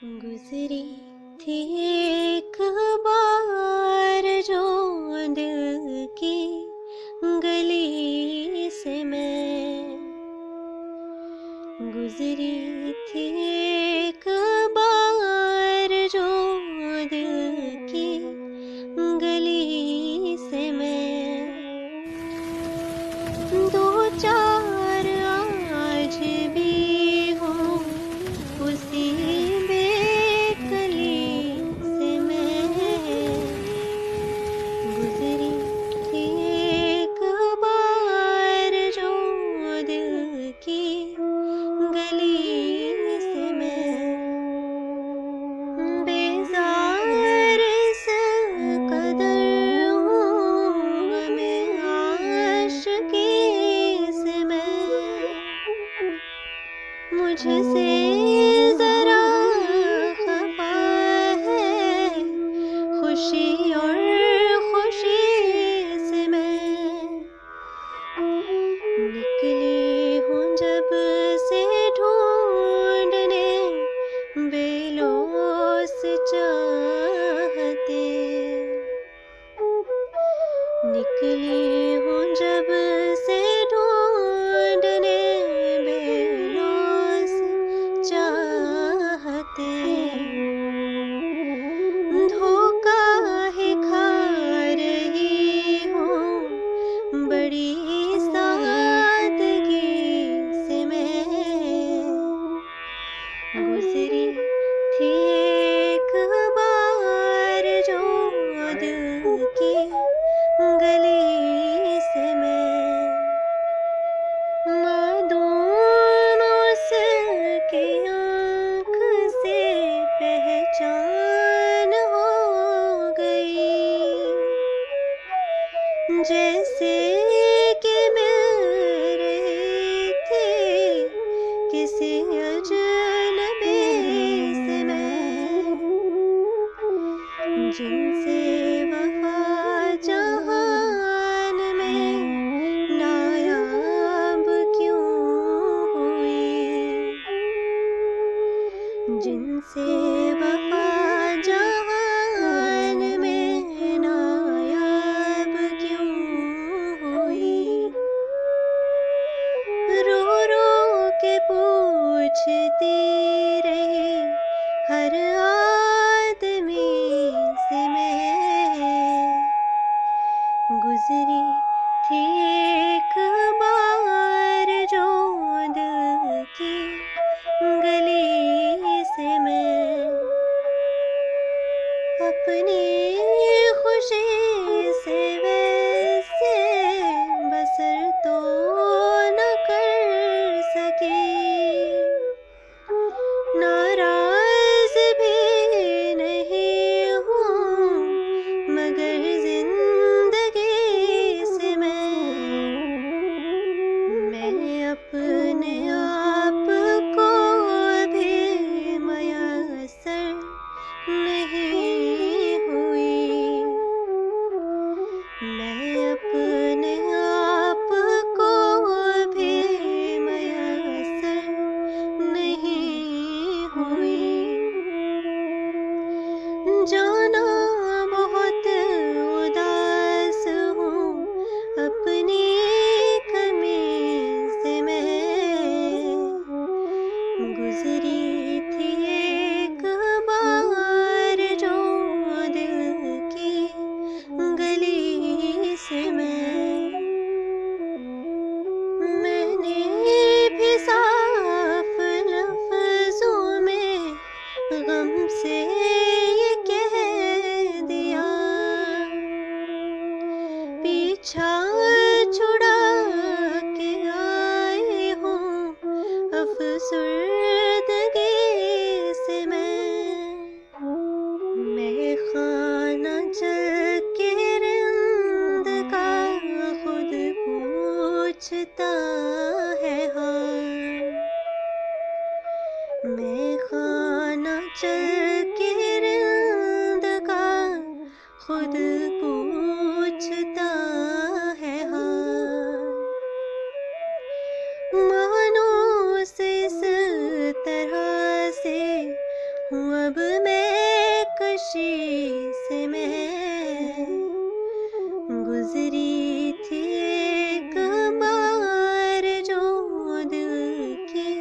गुजरी थी एक बार जो दिल की गली से मैं, गुजरी थी एक बार जो दिल की गली से मैं। दो चार आज भी हूँ उसी बेकली से मैं, गुजरी थी एक बार जो दिल की गली से मैं। बेजार इस कदर हूँ मैं आशिकी से मैं, मुझसे जरा खफा है खुशी और खुशी से मैं। निकली हूँ जब से ढूंढने बेलोस चाहते, निकली हूँ जब से ढूंढने बेलोस चाहते। धोखा ही खा रही हूँ बड़ी सादगी से मैं, गुजरी थी एक बार जो दिल की गली से मैं। मादून उसकी आँख से पहचान हो गई, जैसे कि मिल रही थी किसी अजनबी से मैं। जिनसे वफा जहान में नायाब क्यों हुई, जिनसे वफा जहान में नायाब क्यों हुई। रो रो के पूछती रही हर आदमी से मैं, गुजरी थी एक बार जो दिल की गली से मैं। अपनी खुशी से वैसे बसर तो न कर सकी, नाराज भी नहीं हूँ मगर जिंदगी से मैं अपने आप को भी मयसर नहीं हुई। मैं अपने आप को भी मयसर नहीं हुई। जाना बहुत उदास हूँ अपनी कमी से मैं, गुजरी थी एक बार जो दिल की गली से मैं। मैंने भी साफ लफ्जों में गम से ये कह दिया, पीछा छुड़ा के आई हूँ अफसरदगी से मैं खाना चल के रिंद का खुद पूछता है हाल। मैं खाना चल के रिंद का खुद पूछता है हाल। मानो से इस तरह से हुआ जब मैं कशी से मैं गुजरी थी एक बार जो दिल की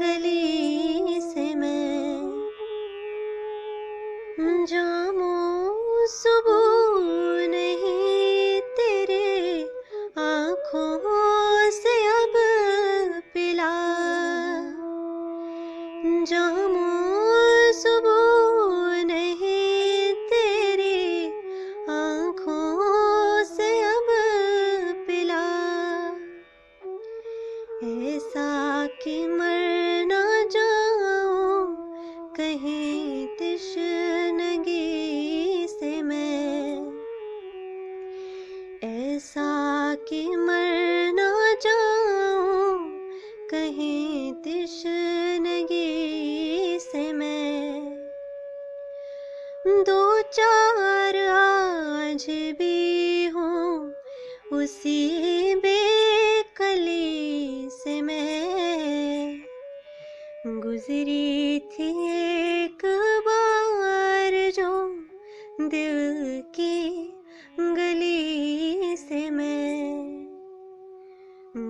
गली से मैं जामो सुबह नहीं तेरे आँखों से अब पिला जामो सुबह नहीं तेरी आँखों से अब पिला ऐसा कि मर ना जाऊं कहीं तिश्नगी से मैं ऐसा कि मर ना जाऊं कहीं तिश्नगी से मैं दो चार आज भी हूँ उसी बेकली से मैं गुजरी थी एक बार जो दिल की गली से मैं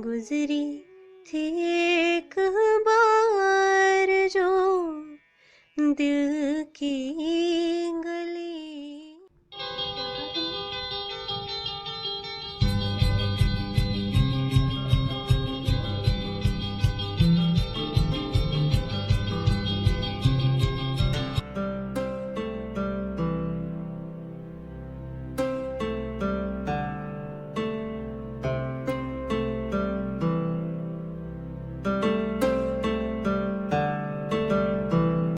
गुजरी थी एक बार जो दिल की